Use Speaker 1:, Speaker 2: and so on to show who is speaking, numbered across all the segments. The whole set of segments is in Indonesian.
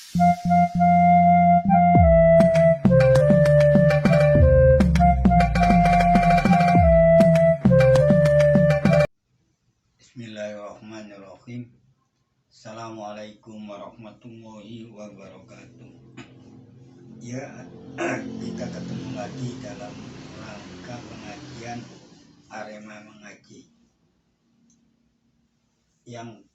Speaker 1: Bismillahirrahmanirrahim. Assalamualaikum warahmatullahi wabarakatuh. Ya, kita ketemu lagi dalam rangka pengajian Arema Mengaji. Yang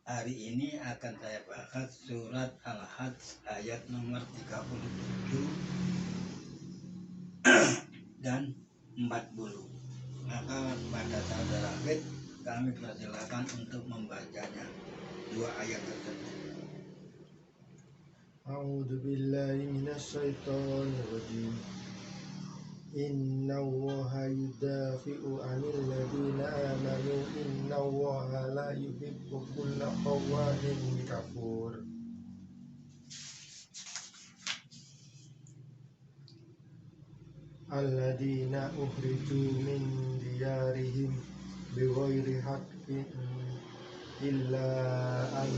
Speaker 1: hari ini akan saya bahas surat Al-Hajj ayat nomor 37 dan 40. Maka pada saudara Hafid kami persilakan untuk membacanya dua ayat tersebut.
Speaker 2: A'udzu billahi minasyaitonir rajim. Innallaha yudafi'u 'anil ladzina amanu innallaha la yuhibbu kulla khawanin kafur. Alladzina ukhriju min diyarihim bighairi haqqin illa an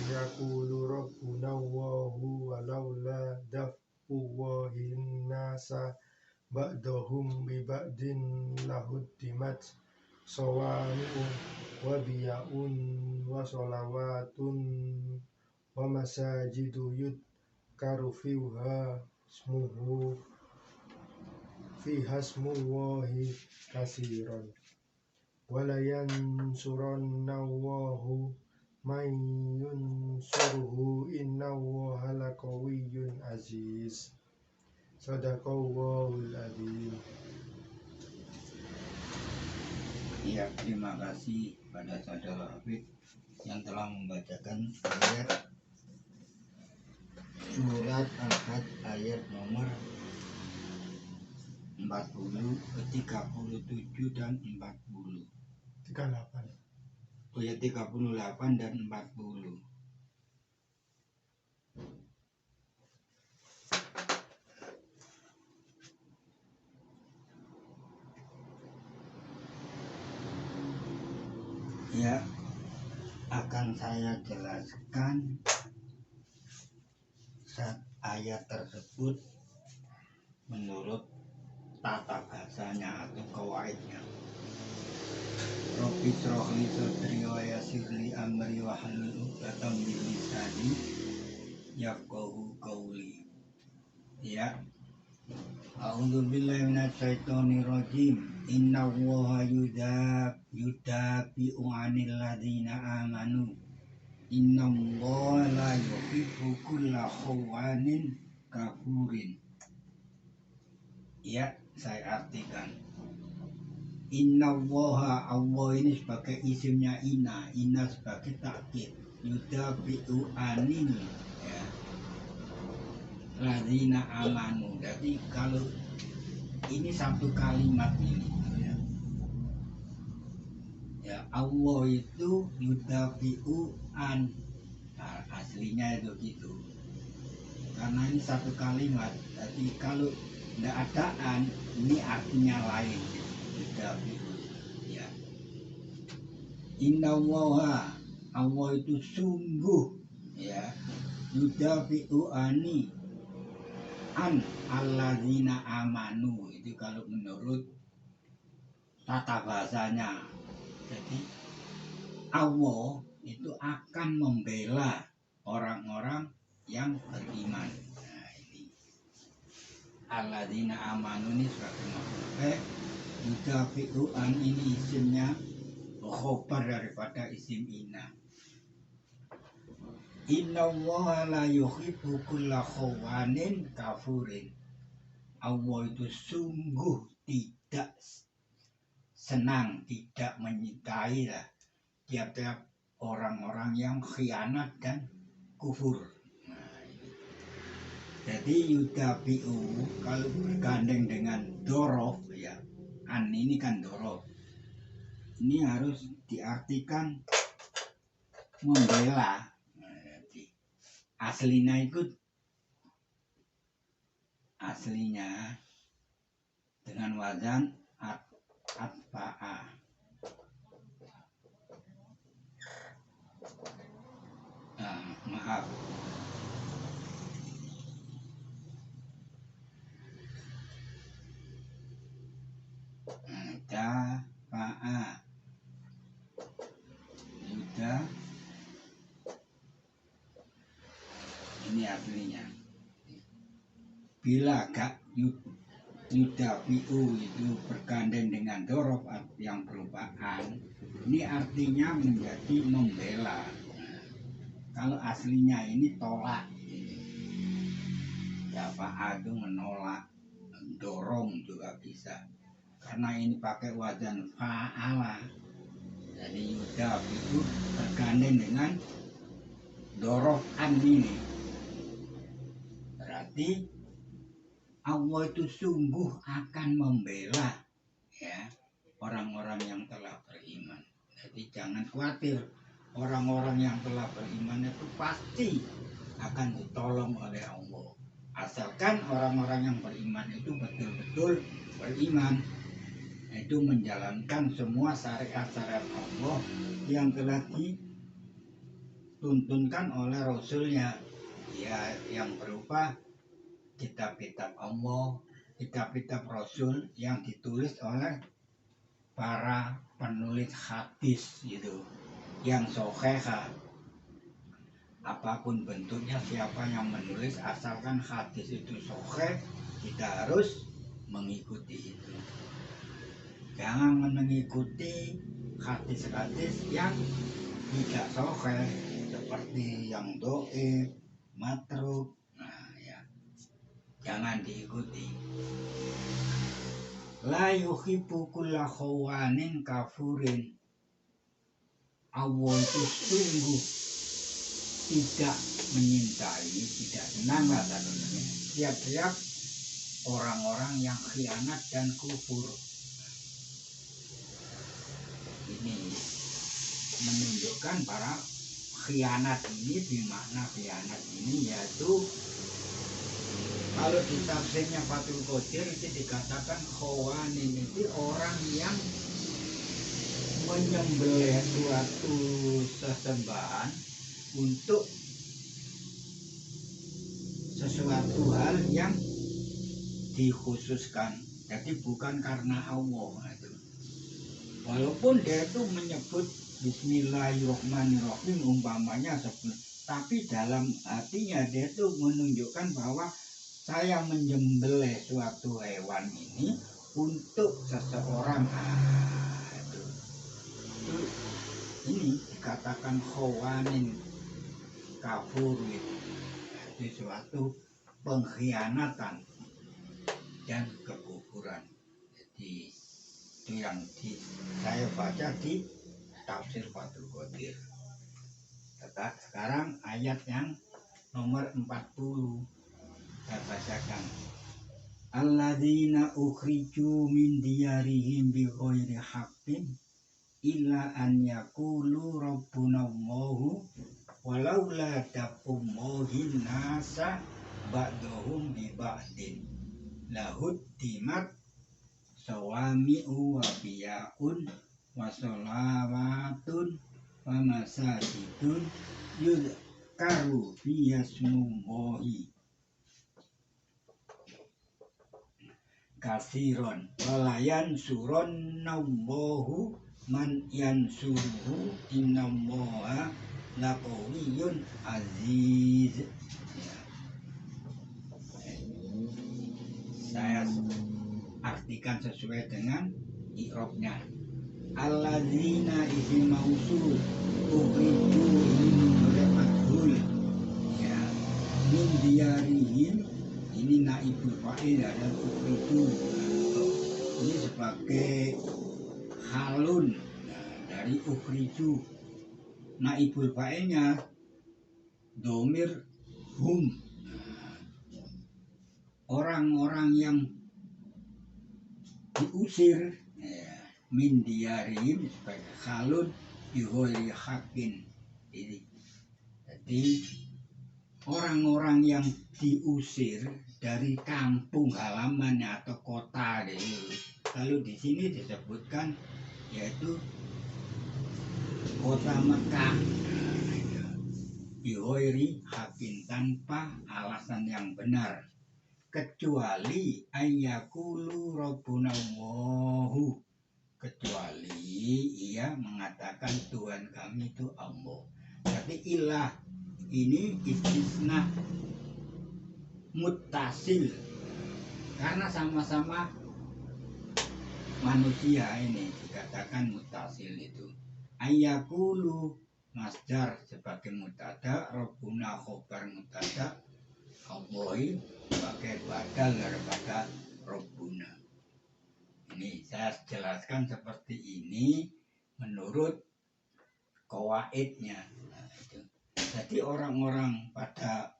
Speaker 2: yaqulu rabbuna Allahu walaula daf'ullahin nasa ba'dahum bi ba'din lahuddimat sawami'u wa biya'un wa sholawatun wa masajidu yudkaru fiha ismullahi katsiran wala yansurannallahu man yunsurhu innallaha laqawiyyun aziz. Shadaqallahul adzim.
Speaker 1: Ya, terima kasih pada saudara Hafid yang telah membacakan ayat surat Al-Hajj ayat nomor 40, 37 dan 40.
Speaker 2: 38.
Speaker 1: Oh ya, 38 dan 40. Ya, akan saya jelaskan ayat tersebut menurut tata bahasanya atau kawaidnya. Rabbi shrahli sadri wa yassir li amri wa hlul 'uqdatam min lisani yafqahu qawli. Ya. A'udzu billahi minasyaitonir rajim. Innallaha yudafi'u 'anil ladzina amanu. Innallaha la yuhibbu kulla khawanin kafurin. Ya, saya artikan. Innallaha, Allah ini sebagai isimnya Inna sebagai takkid. Yudafi'u 'anil, ya, ladzina amanu. Jadi kalau ini satu kalimat ini, ya, Allah itu yudafi'u an, nah, aslinya itu gitu. Karena ini satu kalimat, jadi kalau tidak ada an, ini artinya lain. Yudafi'u, ya. Innallaha, Allah itu sungguh, ya, yudafi'u ani an alladzina amanu. Itu kalau menurut tata bahasanya. Jadi Allah itu akan membela orang-orang yang beriman. Nah, ini alladzina amanu ini sebagai maf'ul. Yudafi'u an ini isimnya khobar daripada isim inna. Innallaha la yuhibbu kulla khawanin kafurin. Allah itu sungguh tidak senang, tidak menyintai lah tiap-tiap orang-orang yang khianat dan kufur. Nah, ini. Jadi yudafi'u kalau bergandeng dengan dorof, ya, an ini kan dorof, ini harus diartikan membela. Nah, jadi aslinya dengan wazan atba'a. Maaf, Ini aslinya. Bila gak yudafi'u itu bergandeng dengan dorof yang berupa an, ini artinya menjadi membela. Kalau aslinya ini tolak, ya fa'adu menolak, dorong juga bisa. Karena ini pakai wazan fa'ala, jadi yudafi'u bergandeng dengan dorof an ini. Berarti Allah itu sungguh akan membela ya orang-orang yang telah beriman. Jadi jangan khawatir, orang-orang yang telah beriman itu pasti akan ditolong oleh Allah. Asalkan orang-orang yang beriman itu betul-betul beriman, itu menjalankan semua syariat-syariat Allah yang telah dituntunkan oleh Rasulnya, ya yang berupa kitab-kitab Allah, kitab-kitab Rasul yang ditulis oleh para penulis hadis gitu, yang soheha. Apapun bentuknya, siapa yang menulis, asalkan hadis itu soheh, kita harus mengikuti itu. Jangan mengikuti hadis-hadis yang tidak soheh, seperti yang do'if, matruk. Jangan diikuti. La yuhibbu kulla khawanin kafurin. Allah itu sungguh tidak menyintai, tidak senang lah tandanya tiap-tiap orang-orang yang khianat dan kufur. Ini menunjukkan para khianat ini, bermakna khianat ini yaitu kalau di tafsirnya Fathul Qadir itu dikatakan khawanin itu orang yang menyembelih suatu sesembahan untuk sesuatu hal yang dikhususkan. Jadi bukan karena Allah itu. Walaupun dia itu menyebut Bismillahirrahmanirrahim umpamanya, tapi dalam hatinya dia itu menunjukkan bahwa saya menyembelih suatu hewan ini untuk seseorang. Ini dikatakan khawanin kafur, itu suatu pengkhianatan dan kekufuran. Jadi itu yang saya baca di tafsir Fathul Qadir. Sekarang ayat yang nomor 40. Saya bacakan. Alladzina ukhriju min diyarihim bi ghairi haqqin illa an yaqulu rabbuna Allahu walaula taqummuhin nasa ba'dhum bi ba'din lahuddimat sawami'u wa biya'un wa sholawatun wa masajidun yudhkaru fiyasmullahi kasiron walayan suron naubohu man yansuruhu innallaha laqawiyyun aziz. Saya artikan sesuai dengan i'rabnya. Alladzina isim mausul ukhriju oleh madhul ya min diyarihim, ini naibul fa'il dan ukhriju ini sebagai halun dari ukhriju. Naibul fa'ilnya domir hum, orang-orang yang diusir ya, min diyarihim sebagai halun bighairi haqqin. Jadi orang-orang yang diusir dari kampung halamannya atau kota gitu. Lalu di sini disebutkan yaitu kota Mekah bighairi haqqin, tanpa alasan yang benar, kecuali ayyakulu rabbuna Allahu, kecuali ia mengatakan Tuhan kami itu Allah. Jadi ilah ini istisna muttasil karena sama-sama manusia ini dikatakan muttasil itu. Ayakulu masdar sebagai mutada, Rabbuna khobar mutada, Allahi sebagai badal daripada Rabbuna. Ini saya jelaskan seperti ini menurut kawaidnya. Nah, itu. Jadi orang-orang pada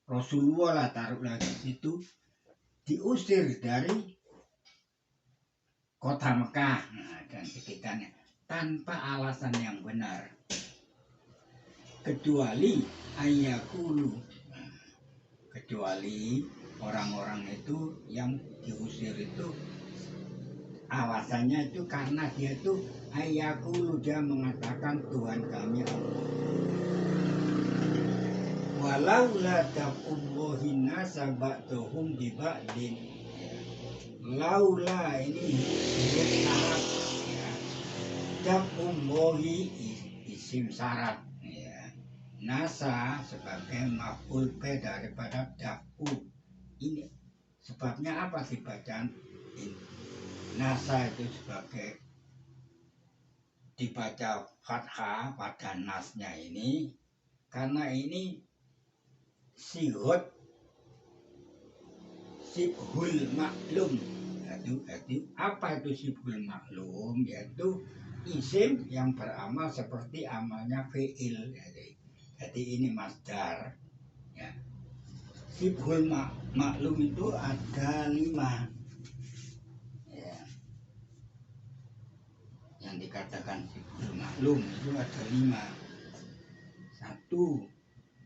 Speaker 1: Rasulullah lah taruhlah di situ diusir dari kota Mekah dan sekitarnya tanpa alasan yang benar, kecuali ayakulu, kecuali orang-orang itu yang diusir itu alasannya itu karena dia itu ayakulu, dia mengatakan Tuhan kami Allah. Walau la taqullahi nasa ba'dhum bi ba'din. Laula ini huruf syarat ya. Taqullahi isim syarat ya. Nasa sebagai maf'ul be daripada daku. Ini sebabnya apa sih bacaan ini? Nasa itu sebagai dibaca fathah pada nasnya ini karena ini sihut sibhul maklum. Apa itu sibhul maklum? Yaitu isim yang beramal seperti amalnya fi'il. Jadi ini masdar ya. Sibhul maklum itu ada 5 ya. Yang dikatakan sibhul maklum itu ada 5. 1,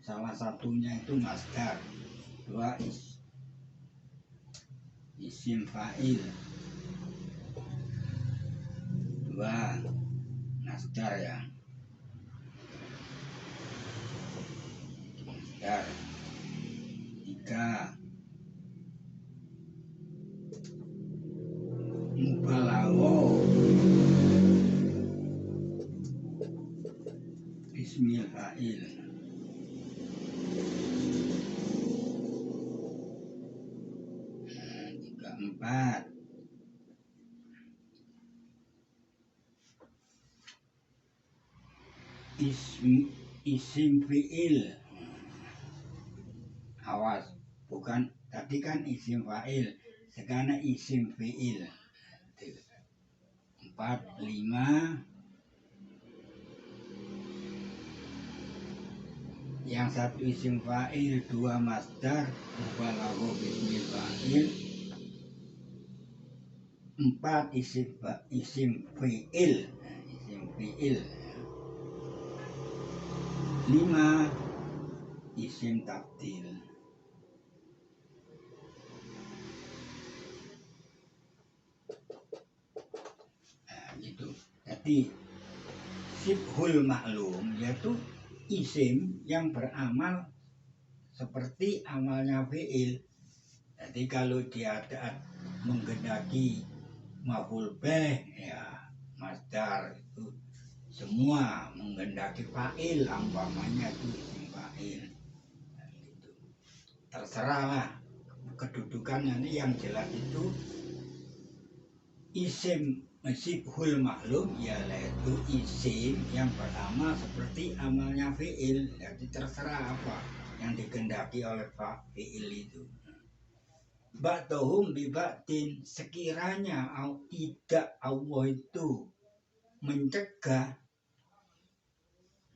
Speaker 1: salah satunya itu masdar. 2, isim fa'il. 2, masdar ya. Masdar. 3, mubalaghah. Ismil fa'il. 4, isim fi'il. Awas, bukan tadi kan isim fa'il, sekarang isim fi'il. 4, 5. Yang satu isim fa'il, 2 masdar, mubalaghah ismil fa'il. 4 isim fi'il. 5 isim tabdil. Nah, gitu. Jadi sibhul maklum yaitu isim yang beramal seperti amalnya fi'il. Jadi kalau dia menggendaki maf'ul bih ya masdar itu semua menggendaki fa'il, umpamanya itu isim fa'il. Nah, gitu. Terserahlah kedudukannya. Ini yang jelas itu isim sibhul maklum yaitu isim yang beramal seperti amalnya fi'il. Jadi terserah apa yang digendaki oleh fi'il itu. Ba'dhum bi ba'din, sekiranya tidak Allah itu mencegah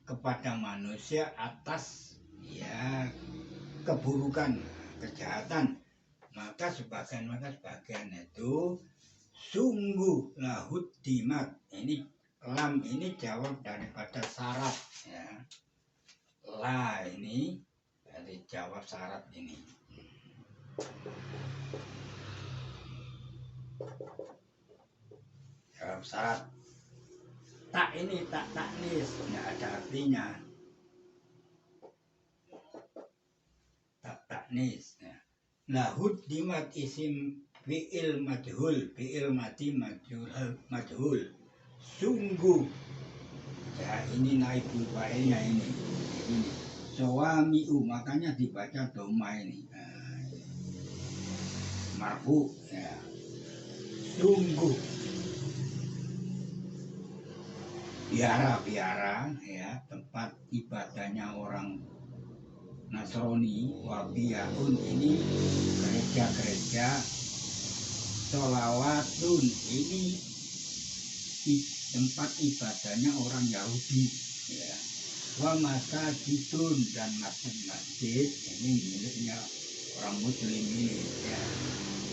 Speaker 1: kepada manusia atas ya keburukan, kejahatan, maka sebagian itu sungguh lahud dimat. Ini lam ini jawab daripada syarat ya. La ini dari jawab syarat ini. Jawab syarat. Tak ini tak taknis, nggak ada artinya. Tak taknis. Ya. Lahud dimat isim fi'il majhul, fi'il mati majhul. Sungguh. Ya ini naibul fa'ilnya ini. Suamiu, makanya dibaca doma ini. Marfu ya. Sungguh biara-biara ya, tempat ibadahnya orang Nasrani, wabiyaun ini gereja-gereja, sholawatun ini tempat ibadahnya orang Yahudi ya. Wa masajidun, dan masjid-masjid ini miliknya orang Muslim ini ya.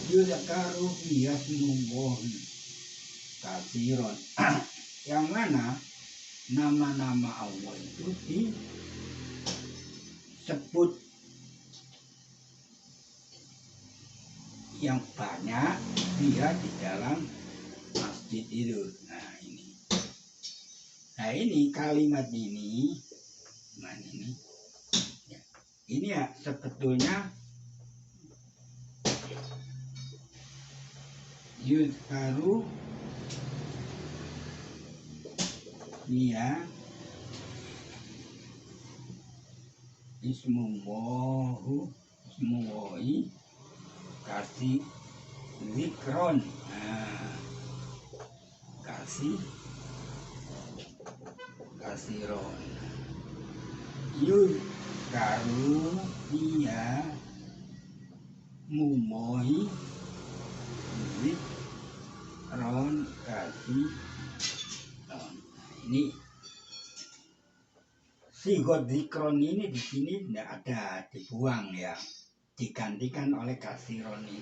Speaker 1: Yuzkaru fiha ismullahi katsiran, yang mana nama-nama Allah itu disebut yang banyak dia di dalam masjid itu. Nah ini kalimat ini, ya, ini ya sebetulnya yuzkaru ya ismullahi kasih zikron, kasiron yuzkaru ya mumohi zikron kasiron. Ini sigot zikron ini di sini tidak ada, dibuang ya, digantikan oleh kasiron ini.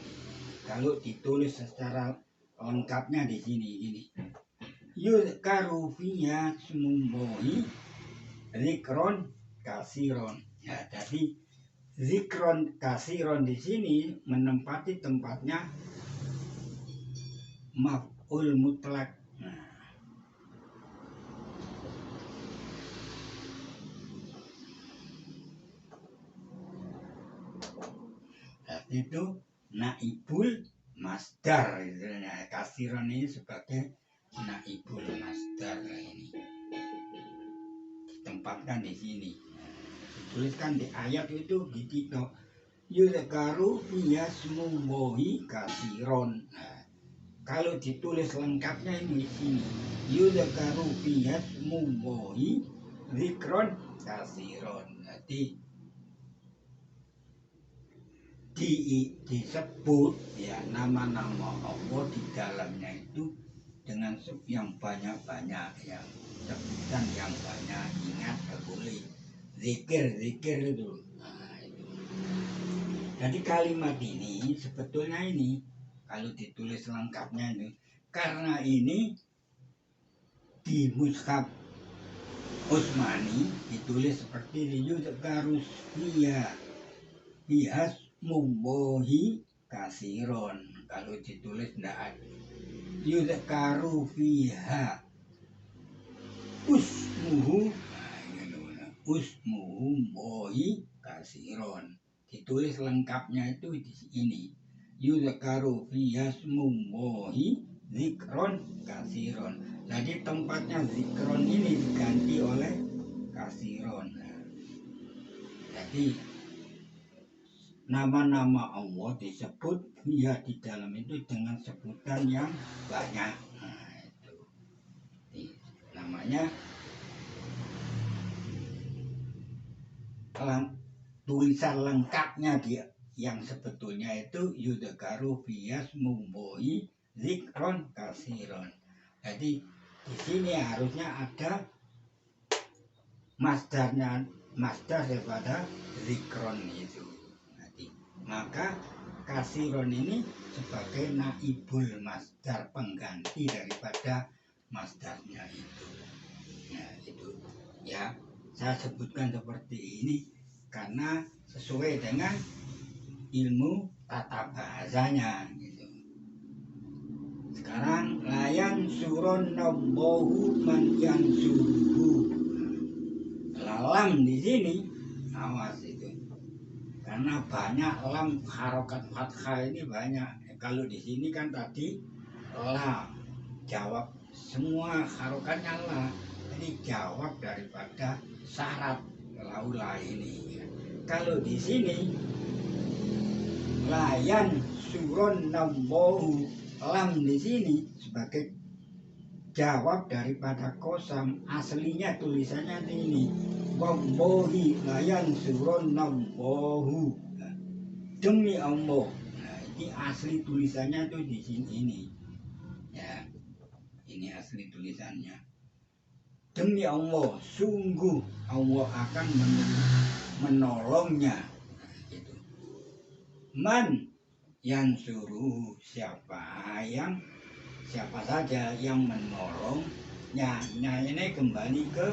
Speaker 1: Kalau ditulis secara lengkapnya di sini ini yuzkaru fiha ismullahi zikron kasiron. Ya, jadi zikron kasiron di sini menempati tempatnya maf'ul mutlak. Itu naibul masdar, istilahnya kasiron ini sebagai naibul masdar ini ditempatkan di sini. Dituliskan di ayat itu gitu, yuzkaru fiha ismullahi katsiron. Kalau ditulis lengkapnya ini di sini yuzkaru fiha ismullahi zikron katsiron. Jadi disebut ya nama-nama Allah di dalamnya itu dengan yang banyak-banyak, yang sebutan yang banyak. Ingat, boleh zikir itu. Itu. Jadi kalimat ini sebetulnya ini kalau ditulis lengkapnya ini, karena ini di mushaf Utsmani ditulis seperti yuzkaru fiha ismullahi katsiron. Kalau ditulis tidak ada yuzkaru fiha usmuhu mohi katsiron. Ditulis lengkapnya itu di sini yuzkaru fiha ismullahi zikron katsiron. Jadi tempatnya zikron ini diganti oleh katsiron. Jadi nama-nama Allah disebut ya di dalam itu dengan sebutan yang banyak. Itu namanya tulisan lengkapnya dia yang sebetulnya itu yuzkaru fiha ismullahi zikron katsiron. Jadi di sini harusnya ada masdarnya, masdar daripada zikron itu. Maka katsiron ini sebagai naibul masdar, pengganti daripada masdarnya itu. Nah itu ya, saya sebutkan seperti ini karena sesuai dengan ilmu tata bahasanya gitu. Sekarang layan suron nallahu man yansuruhu. Lam di sini awas itu, karena banyak lam harokat fathah ini banyak. Kalau di sini kan tadi la jawab, semua harokatnya la, ini jawab daripada syarat laula ini. Kalau di sini layan suron nambohu, lam di sini sebagai jawab daripada kosam, aslinya tulisannya ini wambohi layan suron nambohu, demi Allah. Nah, ini asli tulisannya tuh di sini ini. Ya, ini asli tulisannya. Demi Allah, sungguh Allah akan menolongnya. Nah, gitu. Man yang suruh siapa saja yang menolongnya. Nah, ini kembali ke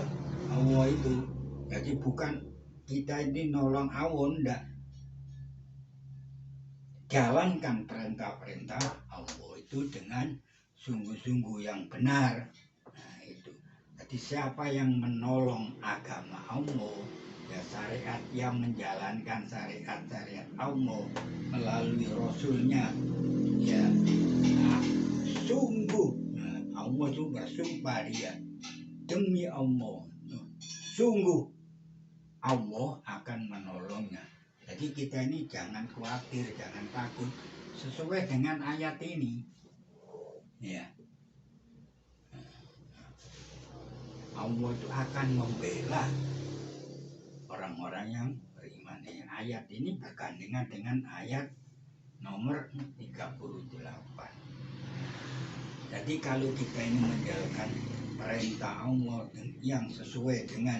Speaker 1: Allah itu. Jadi bukan kita ini nolong Allah, enggak. Jalankan perintah-perintah Allah itu dengan sungguh-sungguh yang benar. Nah, itu. Jadi siapa yang menolong agama Allah, ya syariat, yang menjalankan syariat-syariat Allah melalui Rasulnya, ya nah, sungguh Allah itu bersumpah dia, demi Allah, sungguh Allah akan menolongnya. Jadi kita ini jangan khawatir, jangan takut, sesuai dengan ayat ini. Ya, Allah itu akan membela orang-orang yang beriman. Ayat ini bergandengan dengan ayat nomor 38. Jadi kalau kita ini menjalankan perintah Allah yang sesuai dengan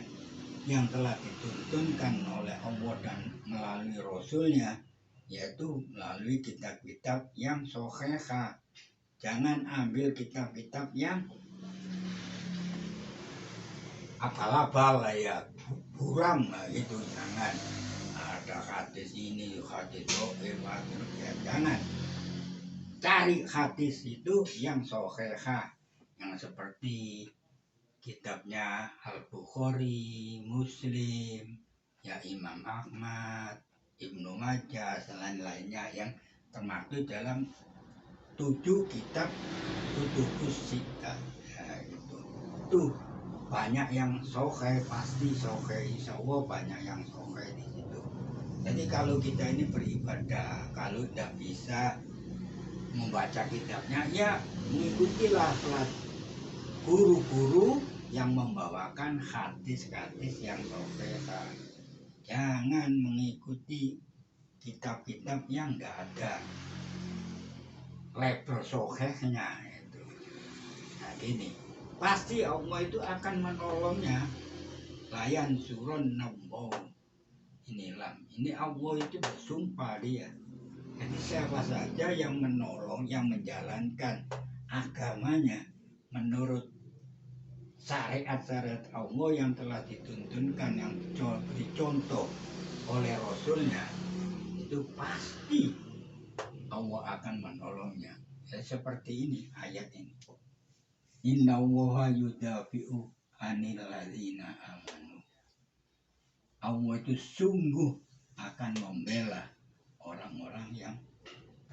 Speaker 1: yang telah dituntunkan oleh Allah dan melalui Rasulnya, yaitu melalui kitab-kitab yang sahihah. Jangan ambil kitab-kitab yang abal-abal lah, ya buram lah itu, jangan. Ada hadis ini, hadis ya jangan. Cari hadis itu yang sahihah, yang seperti kitabnya Al-Bukhari, Muslim, ya Imam Ahmad, Ibnu Majah, selain lainnya yang termaktub dalam 7 kitab Kutubus Sittah. Ya, itu. Tuh banyak yang sahih, pasti sahih, insya Allah banyak yang sahih di situ. Jadi kalau kita ini beribadah, kalau tidak bisa membaca kitabnya, ya mengikutilah guru-guru yang membawakan hadis-hadis yang sahih. Jangan mengikuti kitab-kitab yang tidak ada label sahihnya itu. Nah gini, pasti Allah itu akan menolongnya. Layan suron nambau. Inilah, ini Allah itu bersumpah dia. Jadi siapa saja yang menolong, yang menjalankan agamanya menurut syariat-syariat Allah yang telah dituntunkan, yang dicontoh oleh Rasulnya, itu pasti Allah akan menolongnya. Ya, seperti ini ayat ini. Inna Allaha yudafi'u anil ladzina amanu. Allah itu sungguh akan membela orang-orang yang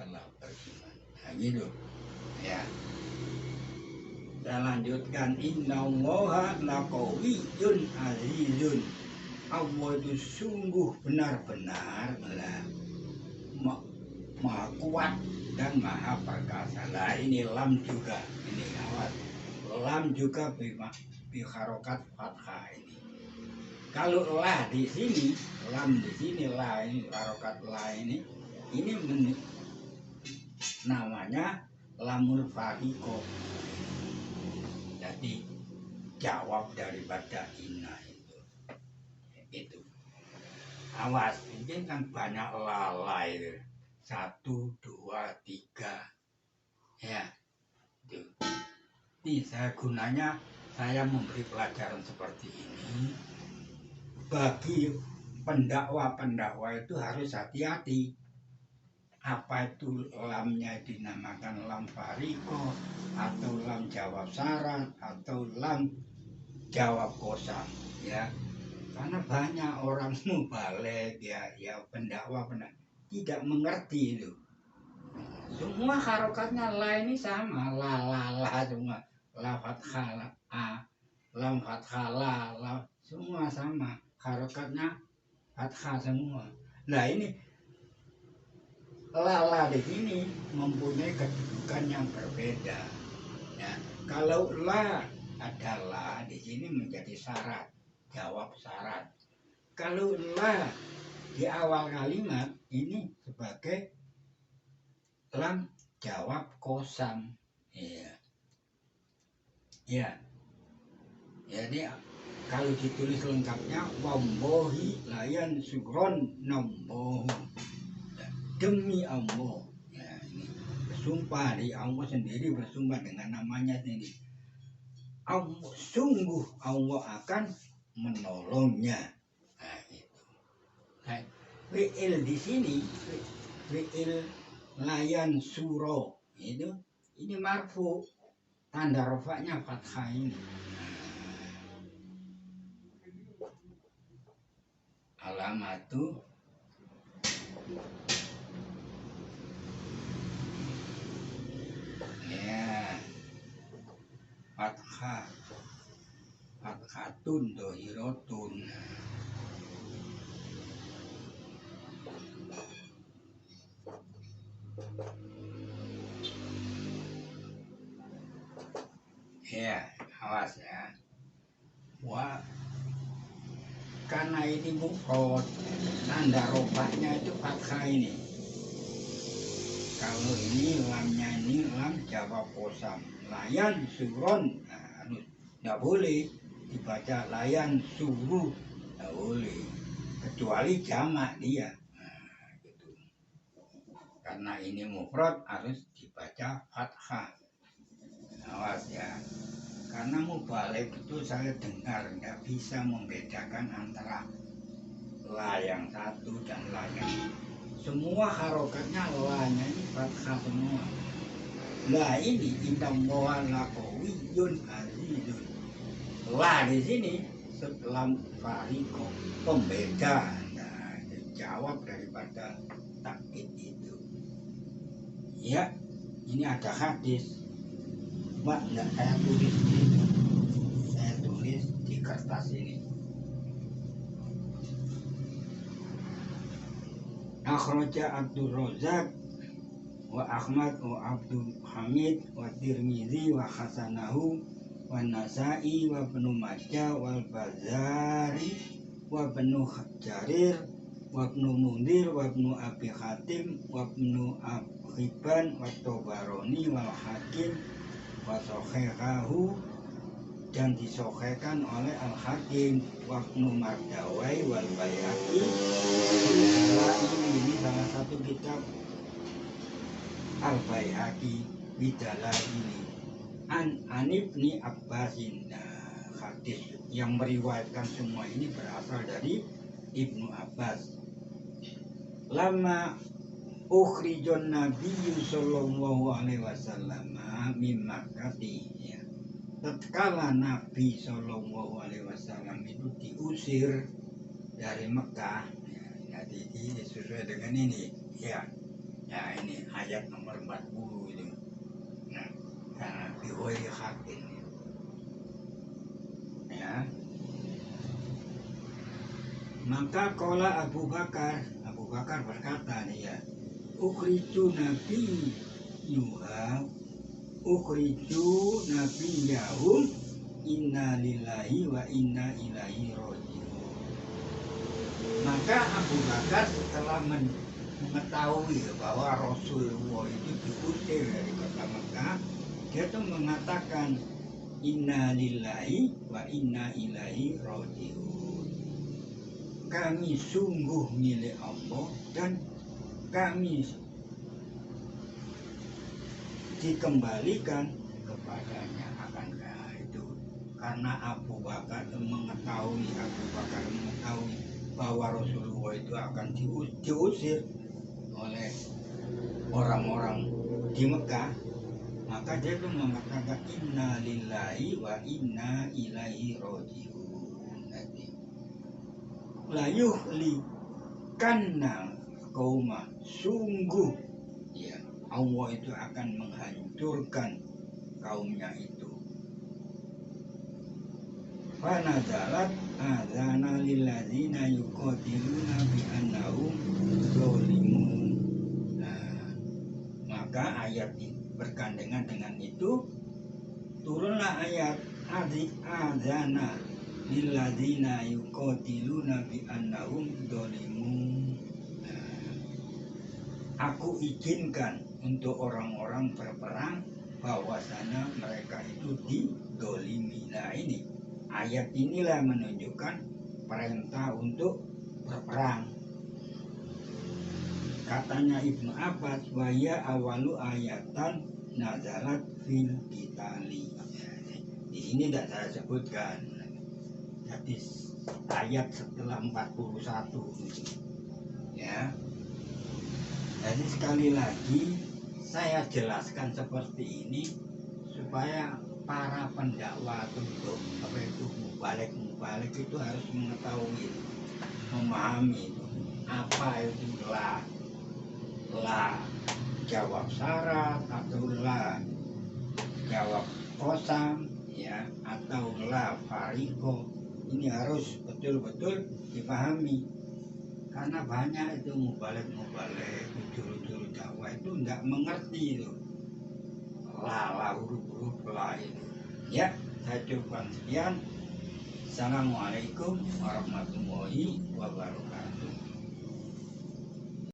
Speaker 1: telah beriman. Nah, gitu. Ya. Saya lanjutkan, Inna Allaha laqawiyyun azizun. Allah itu sungguh benar-benar maha kuat dan maha perkasa. Nah ini lam juga, ini awas, lam juga biharokat fathah ini. Kalau la di sini, lam di sini, la ini harokat la ini namanya lamul fariko. Jadi jawab daripada inna itu. Awas, ini kan banyak lalai. 1, 2, 3. Ya. Itu. Ini saya gunanya saya memberi pelajaran seperti ini. Bagi pendakwa itu harus hati-hati. Apa itu lamnya dinamakan lam fariko, atau lam jawab syarat, atau lam jawab kosam, ya. Karena banyak orang mubalik, ya pendakwa tidak mengerti itu. Semua harokatnya la ini sama, la semua, la fathah la, lam fathah la semua sama. harokatnya fathah semua. Nah ini lala di sini mempunyai kedudukan yang berbeda. Ya, kalau la adalah di sini menjadi syarat, jawab syarat. Kalau la di awal kalimat ini sebagai lam jawab kosam. Iya. Ya. Jadi kalau ditulis lengkapnya wambohi layan sugron nambohu. Demi Allah. Ya, ini bersumpah di Allah sendiri, bersumpah dengan namanya sendiri. Allah, sungguh Allah akan menolongnya. Nah, itu. Nah, fi'il di sini, fi'il layan suro itu ini marfu, tanda rofaknya fathah ini. Alamatu ya fathah, fathatun dohirotun. Ya, awas ya. Wah, karena ini mufrad, tanda rofaknya itu fathah ini. Kalau ini lamnya ini lam jawab kosam, layan suron, nggak boleh dibaca layan suruh, nggak boleh, kecuali jamak dia. Nah, gitu. Karena ini mufrad harus dibaca fathah. Awas ya. Karena mubalik itu saya dengar nggak bisa membedakan antara la yang satu dan la yang semua harokatnya la-nya ini fathah semua. La ini innallaha laqawiyyun azizun. La di sini setelah fariko pembeda. Nah, jawab daripada takkid itu. Ya, ini ada hadis. Mak, enggak saya tulis di saya tulis di kertas ini. Akhraja Abdul Razak wa Ahmad wa Abdul Hamid wa Tirmizi wa Hasanahu wa Nasa'i wa Ibnu Majah wal Bazari wa Ibnu Jarir wa Ibnu Mundir wa Ibnu Abi Hatim wa Ibnu Hibban wa Tabarani wal Hakim wa Sohehahu dan disohekan oleh Al-Hakim wa Ibnu Mardawai wal Bayhaqi. Ini salah satu kitab Al-Bayhaqi Bidala ini Anibni Abbasin. Nah, hadis yang meriwayatkan semua ini berasal dari Ibnu Abbas. Lama ukhrijon Nabi sallallahu alaihi wasallam min Makkah, ya. Tatkala Nabi sallallahu alaihi wasallam itu diusir dari Mekah, ya, jadi ini sesuai dengan ini, ya. Ya, ini ayat nomor 40 itu. Nah, karena bihoyi hakin, ya. Maka kola Abu Bakar berkata nih, ya, ukhriju nabi yuha ukhriju nabi yahum inna lillahi wa inna ilaihi raji'un. Maka Abu Bakar setelah mengetahui bahwa Rasulullah itu diusir dari kota Mekah, dia tuh mengatakan inna lillahi wa inna ilaihi raji'un. Kami sungguh milik Allah dan kami dikembalikan kepadanya. Akankah itu karena Abu Bakar mengetahui bahwa Rasulullah itu akan diusir oleh orang-orang di Mekah, maka dia itu mengatakan inna lillahi wa inna ilaihi raji'un. Layuh li karena kaumah, sungguh, ya, Allah itu akan menghancurkan kaumnya itu. Fanazalat azana lilladzina yuqatiluna bi annahum zalimun. Nah, maka ayat ini bergandengan dengan itu turunlah ayat azana lilladzina yuqatiluna bi annahum zalimun. Aku izinkan untuk orang-orang berperang bahwasanya mereka itu didolimi. Nah ini ayat inilah menunjukkan perintah untuk berperang. Katanya Ibnu Abbas, waya awalu ayatan nazalat fil qitali. Di sini tidak saya sebutkan. Jadi ayat setelah 41 ya. Jadi sekali lagi saya jelaskan seperti ini supaya para pendakwa untuk apa itu mubalik itu harus mengetahui, memahami itu. Apa itu la jawab syarat atau la jawab kosam ya, atau la fariko, ini harus betul-betul dipahami. Karena banyak itu mubalik juru dakwah itu tidak mengerti itu huruf la itu. Ya, saya cukupkan sekian. Assalamualaikum warahmatullahi wabarakatuh.